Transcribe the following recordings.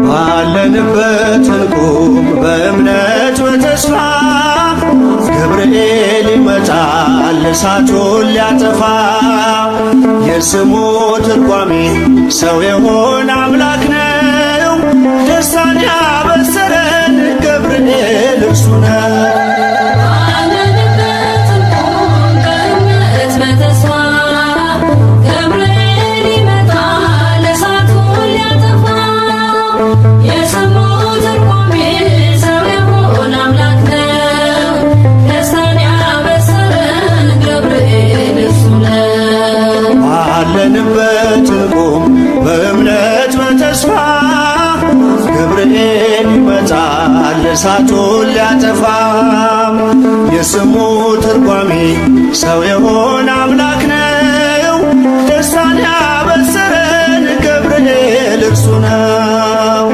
ባለንበት እንቁም በእምነት በተስፋ ገብርኤል ይመጣል እሳቱን ሊያጠፋ። የስሙ ትርጓሜ ሰው የሆነ አምላክ ነው። ደስታን ያበሰረን ገብርኤል እርሱ ነው። ባለንበት እንቁም በእምነት በተስፋ ገብርኤል ይመጣል እሳቱን ሊያጠፋ። የስሙ ትርጓሜ ሰው የሆነ አምላክ ነው። ደስታን ያበሰረን ገብርኤል እርሱ ነው።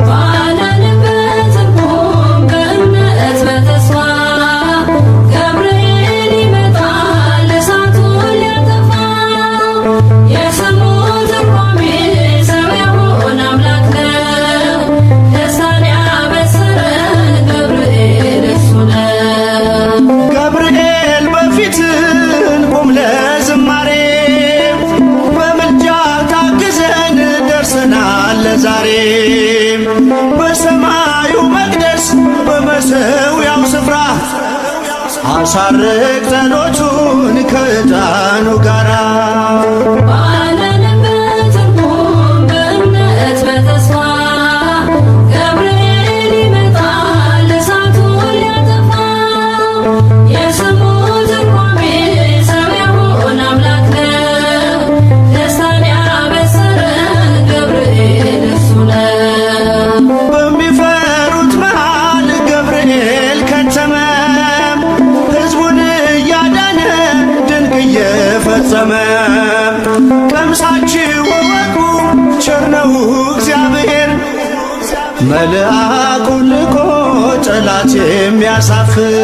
ዛሬ በሰማዩ መቅደስ በመሠዊያው ስፍራ አሳርግ ጸሎቱን ከዕጣኑ ጋራ። ቀምሳችሁ ወቁ ቸር ነው እግዚአብሔር፣ መልአኩን ልኮ ጠላት የሚያሳፍር።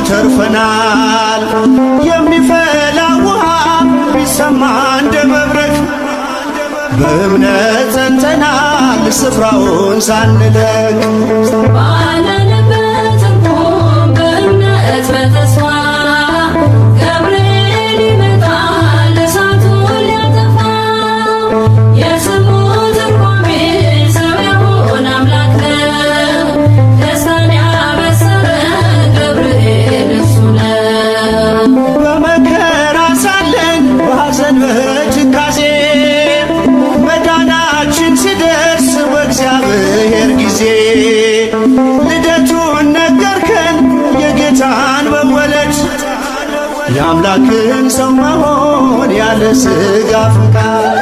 ተርፈናል የሚፈላ ውሃ ቢሰማ እንደ መብረቅ በእምነት ጸንተናል ስፍራውን ሳንለቅ። ባለንበት እንቁም በእምነት በተስፋ ገብርኤል ይመጣል እሳቱን ሊያጠፋ። የስሙ ትርጓሜ ሰው የሆነ አምላክ ነው። ደስታን ያበሰረን ገብርኤል እርሱ ነው። በመከራ ሳለን በሐዘን በትካዜ መዳናችን ሲደርስ በእግዚአብሔር ጊዜ ልደቱን ነገርከን የጌታን መወለድ የአምላክን ሰው መሆን ያለ ሥጋ ፈቃድ።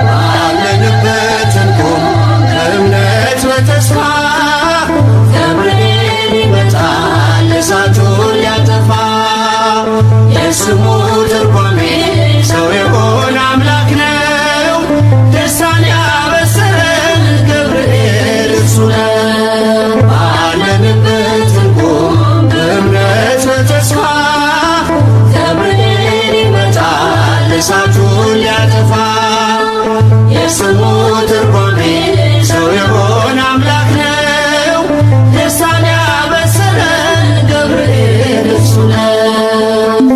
ባለንበት እንቁም በእምነት በተስፋ ገብርኤል ይመጣል እሳቱን ሊያጠፋ። የስሙ ትርጓሜ ሰው የሆነ አምላክ ነው። ደስታን ያበሰረን ገብርኤል እርሱ ነው። ባለንበት እንቁም በእምነት በተስፋ ገብርኤል ይመጣል እሳቱን ሊያጠፋ። የስሙ ትርጓሜ ሰው የሆነ አምላክ ነው። ደስታን ያበሰረን ገብርኤል እርሱ ነው።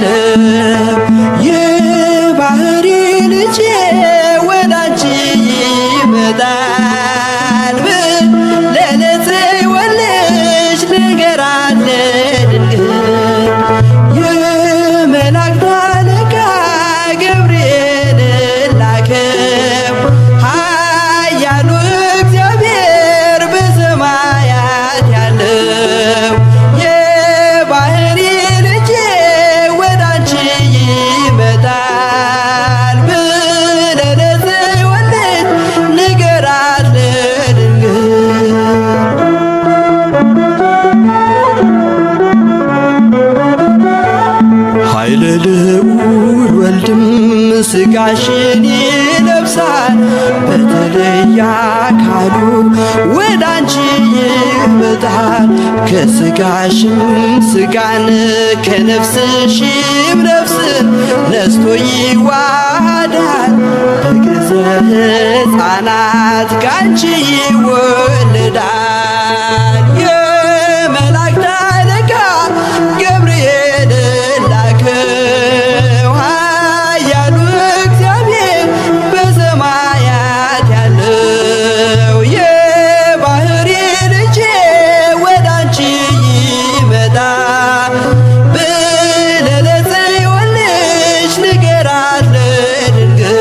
ያለው የባህሪ ልጄ ወዳንቺ ይመጣል ብለህ ለጽዮን ልጅ ንገራት ለድንግል የመላእክት አለቃ ገብርኤል ላከው ኃያሉ እግዚአብሔር በሰማያት ያለው የባህሪ ልጄ ወዳንቺ ይመጣል ብለህ ለጽዮን ልጅ ንገራት ለድንግል ኃይለ ልዑል ወልድም ሥጋሽን ይለብሳል በተለየ አካሉ ወዳንቺ ይመጣል ከሥጋሽም ሥጋን ከነፍስሽም ነፍስን ነስቶ ይዋሃዳል በግዘ ሕፃናት ካንቺ ይወለዳል የመላእክት አለቃ ገብርኤል ላከው ኃያሉ እግዚአብሔር በሰማያት ያለው የባህሪ ልጄ ወዳንቺ ይመጣል ብለህ ለጽዮን ልጅ ንገራት ለድንግል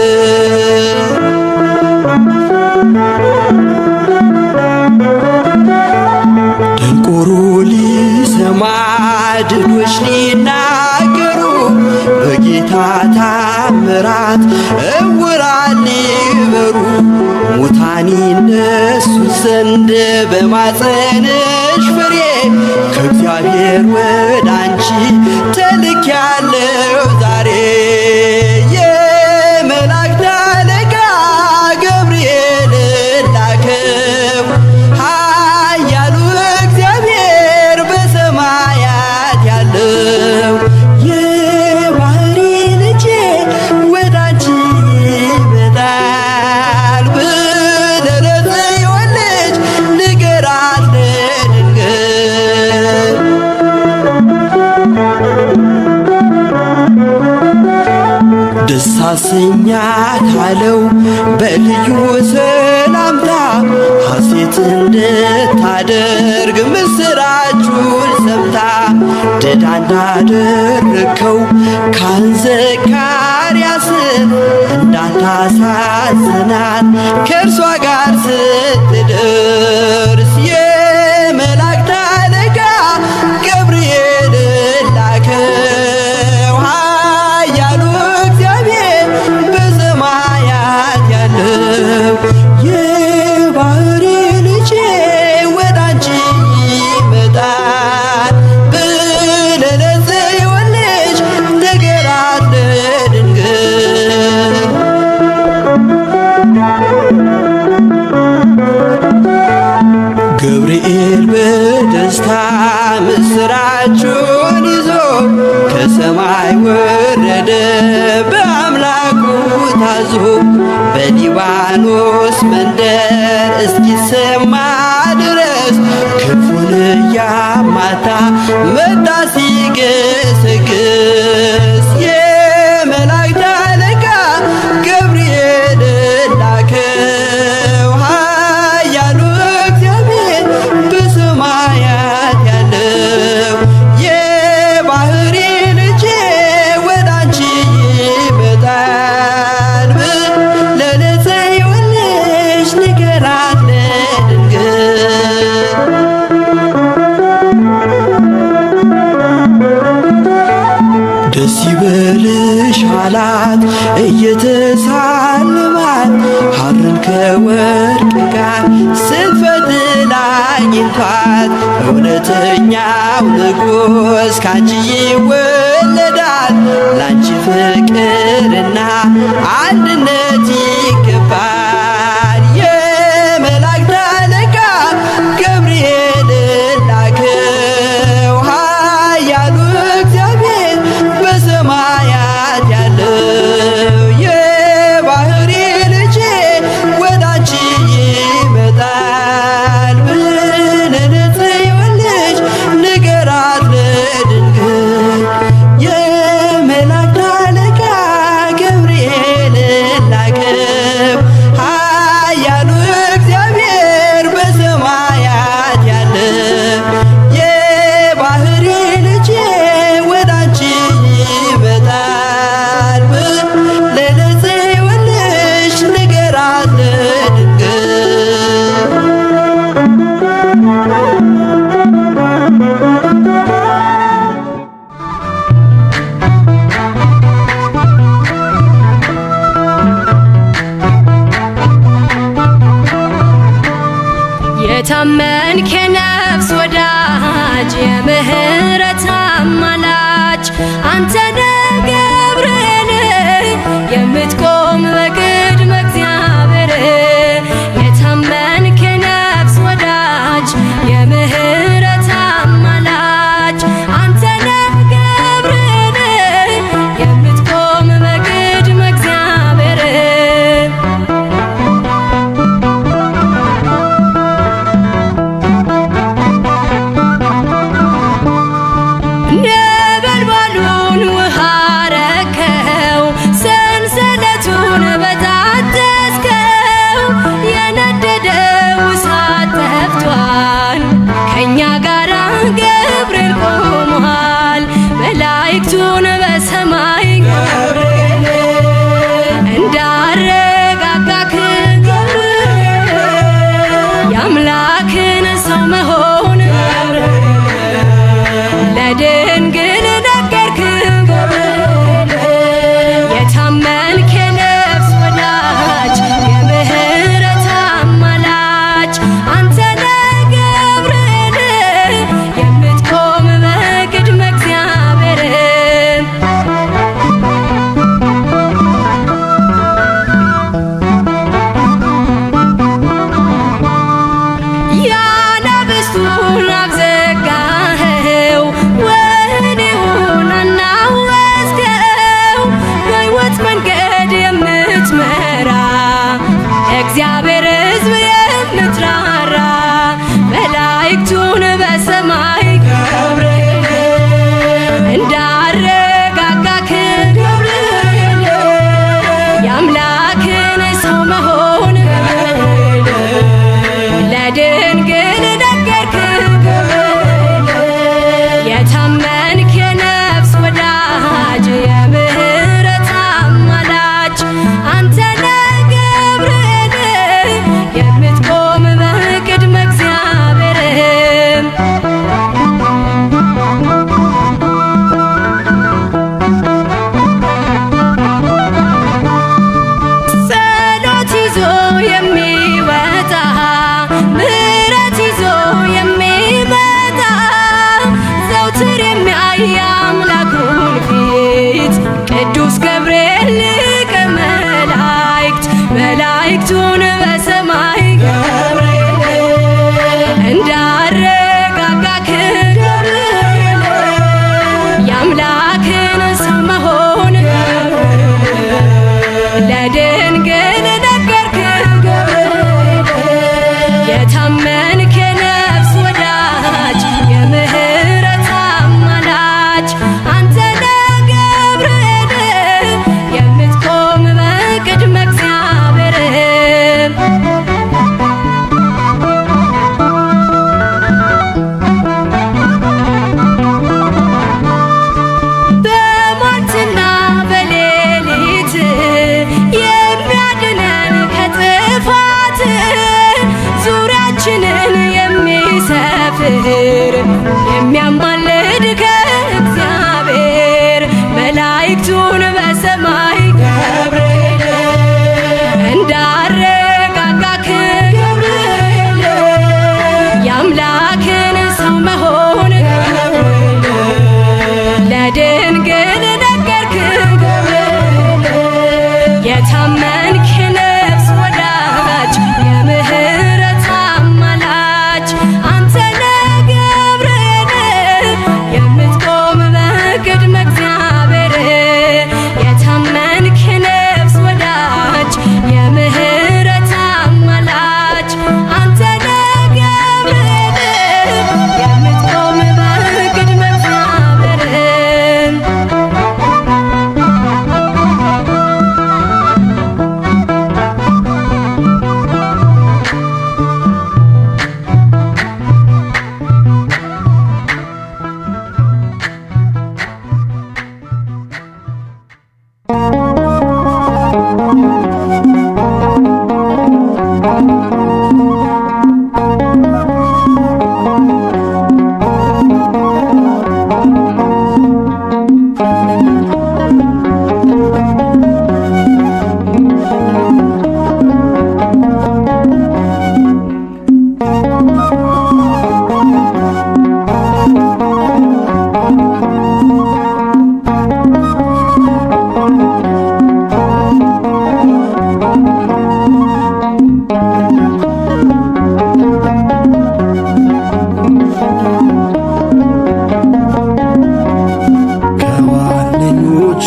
ደንቆሮ ሊሰማ ድኖች ሊናገሩ በጌታ ታምራት ዕውራን ሊበሩ ሙታን ይነሱ ዘንድ በማፀንሽ ፍሬ ከእግዚአብሔር ወዳንቺ ተልኬያለሁ ዛሬ የመላእክት አለቃ ገብርኤል ላከው ኃያሉ እግዚአብሔር በሰማያት ያለው የባህሪ ልጄ ወዳንቺ ይመጣል ብለህ ለጽዮን ልጅ ንገራት ለድንግል ደስ አሰኛት አለው በልዩ ሰላምታ ሐሴት እንድታደርግ ምስራቹን ሰምታ ድዳ እንዳደረከው ካህን ዘካርያስን እንዳታሳዝናት ከእርሷ ጋር ስትደርስ የመላእክት አለቃ ገብርኤል ላከው ኃያሉ እግዚአብሔር በሰማያት ያለው የባህሪ ልጄ ወዳንቺ ይመጣል ብለህ ለጽዮን ልጅ ንገራት ለድንግል ገብርኤል በደስታ ምስራቹን ይዞ ከሰማይ ወረደ በአምላኩ ታዞ በሊባኖስ መንደር እስኪሰማ ድረስ ክፉን እያማታ መጣ ሲገሰግስ የመላእክት አለቃ ገብርኤል ላከው ኃያሉ እግዚአብሔር በሰማያት ያለው የባህሪ ልጄ ወዳንቺ ይመጣል ብለህ ለጽዮን ልጅ ንገራት ለድንግል ደስ ይበልሽ አላት እየተሳለማት ሐርን ከወርቅ ጋር ስትፈትል አግኝቷት እውነተኛው ንጉሥ ካንቺ ይወለዳል ላንቺ ፍቅርና አንድነት ይገባል የመላእክት አለቃ ገብርኤል ላከው ኃያሉ እግዚአብሔር በሰማያት ያለው የባህሪ ልጄ ወዳንቺ ይመጣል ብለህ ለጽዮን ልጅ ንገራት ለድንግል የታመንክ የነፍስ ወዳጅ የምህረት አማላጅ አንተነ ገብርኤል የምትቆም በቅድመ እግዚአብሔር የታመንክ የነፍስ ወዳጅ የምህረት አማላጅ አንተነ ገብርኤል የምትቆም በቅድመ እግዚአብሔር ነበልባሉን ውሃ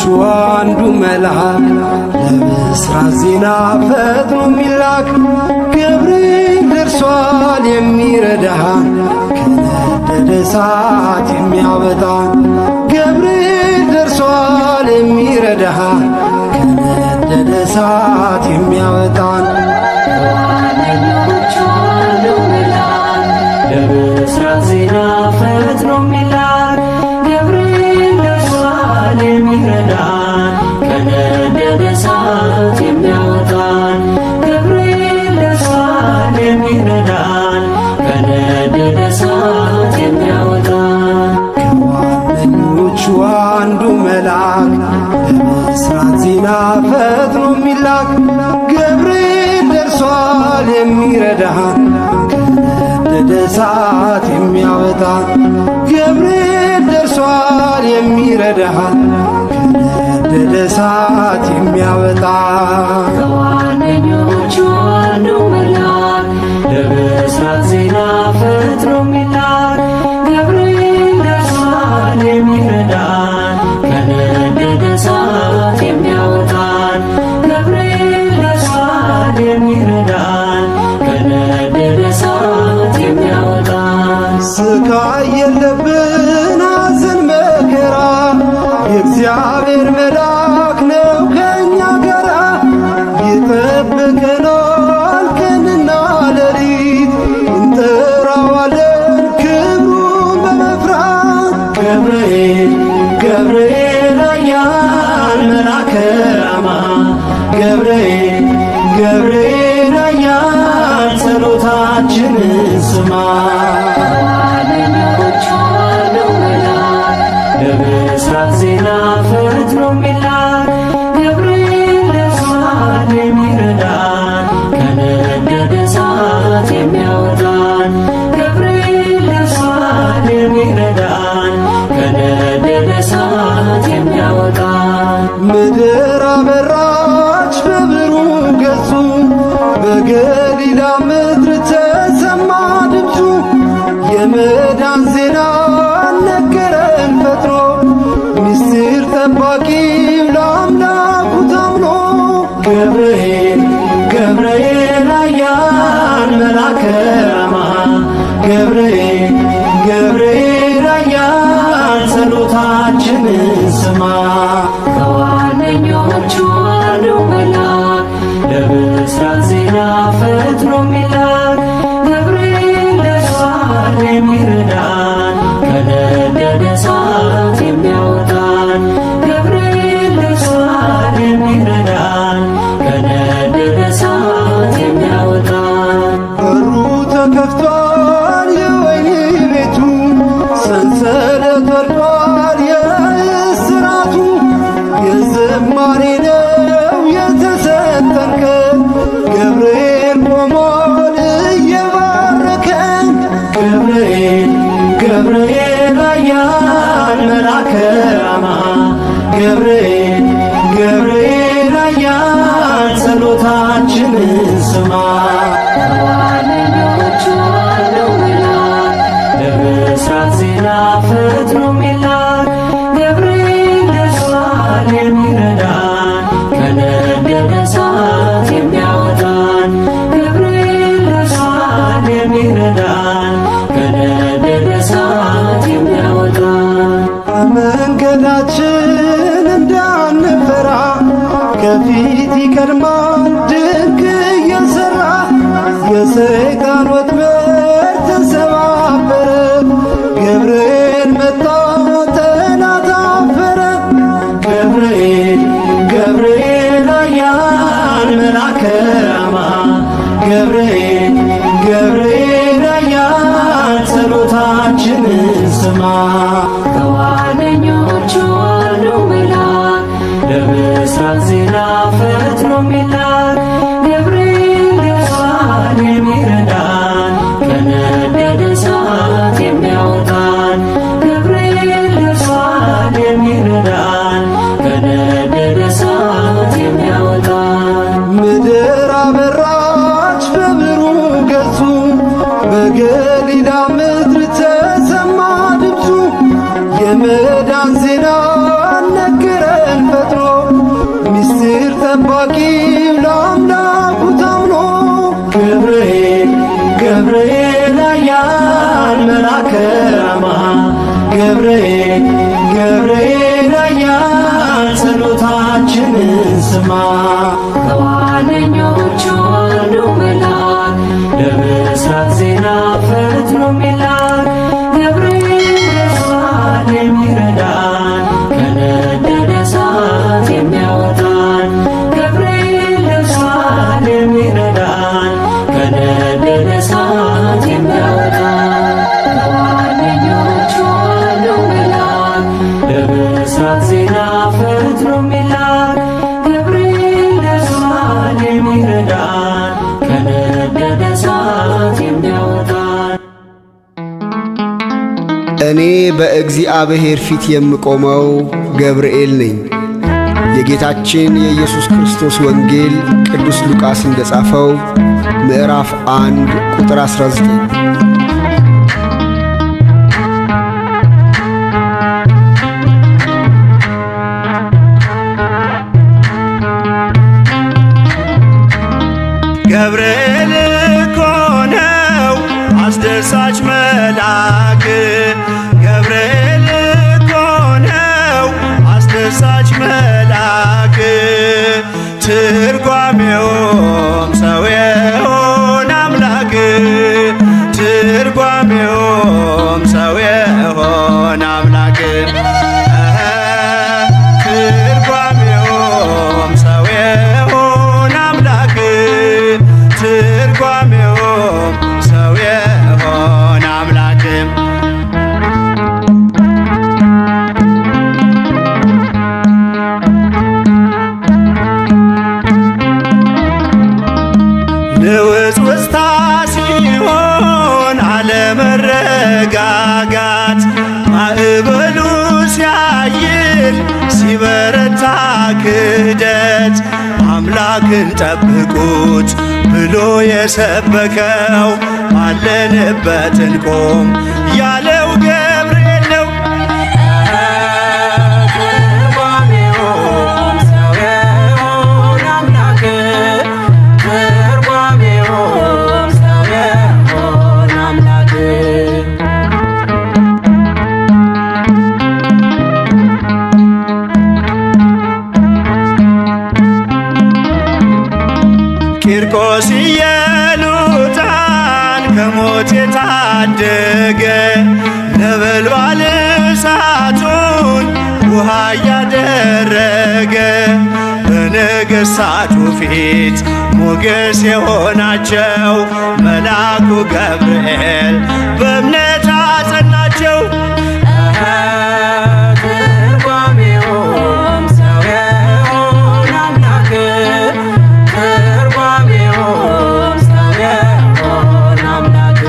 አንዱ መልአክ ለብስራት ዜና ፈጥኖ የሚላክ ገብርኤል ደርሷል የሚረዳን ከነደደ እሳት የሚያወጣን ገብርኤል ደርሷል የሚረዳን ከነደደ እሳት የሚያወጣን ለብስራት ዜና ፈጥኖ የሚላክ ገብርኤል ደርሷል የሚረዳን ከነደደ እሳት የሚያወጣን ገብርኤል ደርሷል የሚረዳን ከነደደ እሳት የሚያወጣን ከዋነኞቹ አንዱ መልአክ ለብስራት ዜና ፈጥኖ የሚላክ ገብርኤል ደርሷል የሚረዳን ከነደደ እሳት የሚያወጣን ገብርኤል ደርሷል የሚረዳን ከነደደ እሳት የሚያወጣን ከዋነኞቹ አንዱ መልአክ ለብስራት ዜና ፈጥኖ የሚላክ ገብርኤል ደርሷል የሚረዳን ከነደደ እሳት የሚያወጣን ገብርኤል ደርሷል የሚረዳን ከነደደ እሳት የሚያወጣን ስቃይ የለብን ሐዘን መከራ የእግዚአብሔር መልአክ ነው ከእኛ ጋራ ይጠብቀናል ቀንና ሌሊት እንጠራዋለን ክብሩን በመፍራት ገብርኤል ገብርኤል ኃያል መልአከ ራማ ገብርኤል ገብርኤል ኃያል ጸሎታችንን ስማ ለብስራት ዜና ፈጥኖ የሚላክ ገብርኤል ደርሷል የሚረዳን ከነደደ እሳት የሚያወጣን ገብርኤል ደርሷል የሚረዳን ከነደደ እሳት የሚያወጣን ምድር አበራች በብሩህ ገጹ በገሊላ ምድር ተሰማ ድምፁ የመዳን ዜና ነገረን ፈጥኖ ምስጢር ጠባቂው ለአምላኩ ታምኖ ገብርኤል ገብርኤል ኃያል መልአከ ራማ ገብርኤል ገብርኤል ኃያል ጸሎታችንን ስማ ከዋነኞቹ አንዱ መልአክ ለብስራት ዜና ፈጥኖ የሚላክ ገብርኤል ደርሷል የሚረዳን ከነደደ እሳት የሚያወጣን ገብርኤል ደርሷል የሚረዳን ከነደደ እሳት የሚያወጣን በሩ ተከፍቷል የወህኒ ቤቱ ሰንሰለት ወድቋል የእስራቱ የዝማሬ ነው የተሰጠን ቀን ገብርኤል ቆሟል እየባረከን ገብርኤል ገብርኤል ኃያል መልአከ ራማ ገብርኤል ገብርኤል ኃያል ጸሎታችንን ስማ ከዋነኞቹ አንዱ መልአክ ለብስራት ዜና ፈጥኖ የሚላክ ገብርኤል ደርሷል የሚረዳን ከነደደ እሳት የሚያወጣን ገብርኤል ደርሷል የሚረዳን ከነደደ እሳት የሚያወጣን መንገዳችን እንዳንፈራ ከፊት ይቀድማል ድንቅ እየሠራ የሰይጣን ወጥመድ ተሰባበረ ገብርኤል መጣ ጠላት አፈረ ገብርኤል ገብርኤል ኃያል መልአከ ራማ ገብርኤል ገብርኤል ኃያል ጸሎታችንን ስማ ከዋነኞቹ አንዱ መልአክ ለብስራት ዜና ፈጥኖ የሚላክ ገብርኤል ደርሷል የሚረዳን ከነደደ እሳት የሚያወጣን ገብርኤል ደርሷል የሚረዳን ከነደደ እሳት የሚያወጣን ምድር አበራች በብሩህ ገጹ በገሊላ ምድር ተሰማ ድምፁ የመዳን ዜና ነገረን ጠባቂው ለአምላኩ ታምኖ ገብርኤል ገብርኤል ኃያል መልአከ ራማ ገብርኤል ገብርኤል ኃያል ጸሎታችንን ስማ። ከዋነኞቹ አንዱ መልአክ ለምሥራቅ ዜና ፈጥኖ የሚላክ ገብርኤል ደርሷል የሚረዳን ከነደደ እሳት የሚያወጣን ገብርኤል ደርሷል የሚረዳን ከነደደ እሳት የሚያወጣን ከዋነኞቹ አንዱ መልአክ ለምሥራቅ ዜና ፈጥኖ የሚላክ ገብርኤል ደርሷል የሚረዳን ከነደደ እሳት የሚያወጣን። እኔ በእግዚአብሔር ፊት የምቆመው ገብርኤል ነኝ። የጌታችን የኢየሱስ ክርስቶስ ወንጌል ቅዱስ ሉቃስ እንደጻፈው ምዕራፍ 1 ቁጥር 19። ገብርኤል እኮ ነው አስደሳች መልአክ ገብርኤል እኮ ነው አስደሳች መልአክ ትርጓሜውም ሰው የሆነ አምላክ ትርጓሜውም ሰው የሆነ አምላክ ትርጓሜውም ሰው የሆነ አምላክ ትርጓሜውም ሰው የሆነ አምላክ ንውጽውጽታ ሲሆን አለመረጋጋት ማዕበሉ ሲያይል ሲበረታ ክህደት አምላክን ጠብቁት ብሎ የሰበከው ባለንበት እንቆም ያለው ገብርኤል ነው። ትርጓሜውም ሰው የሆነ አምላክ ትርጓሜውም ሰው የሆነ አምላክ ቂርቆስ ኢየሉጣን ከሞት የታደገ ነበልባል እሳቱን ውሃ እያደረገ በነገሥታቱ ፊት ሞገስ የሆናቸው መልአኩ ገብርኤል በእምነት አጸናቸው። ትርጓሜውም ሰው የሆነ አምላክ ትርጓሜውም ሰው የሆነ አምላክ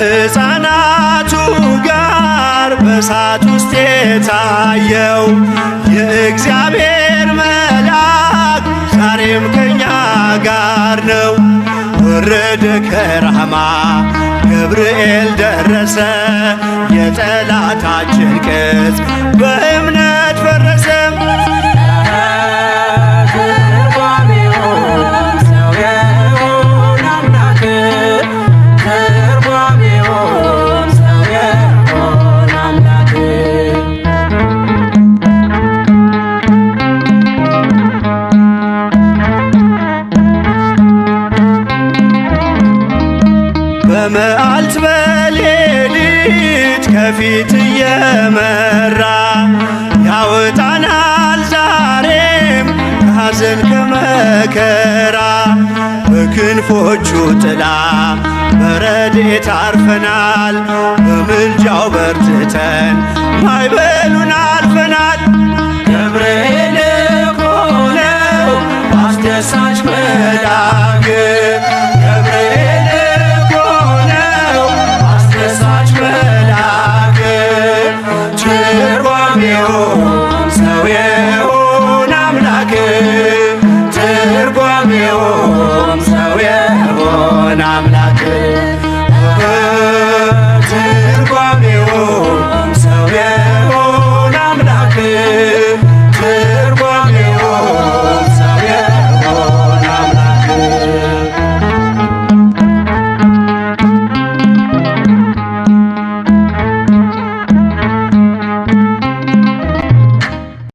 ከሕፃናቱ ጋር በእሳት ውስጥ የታየው የእግዚአብሔር መልአክ ዛሬም ከኛ ጋር ነው። ወረደ ከራማ ገብርኤል ደረሰ የጠላታችን ቅጥ በእምነት ፈረሰ። ትርጓሜውም ሰው የሆነ አምላክ ትርጓሜውም ሰው የሆነ አምላክ በመዓልት በሌሊት ከፊት እየመራ ያወጣናል ዛሬም ከሐዘን ከመከራ በክንፎቹ ጥላ በረድኤት አርፈናል በምልጃው በርትተን ማዕበሉን አልፈናል። ገብርኤል እኮ ነው አስደሳች መልአክ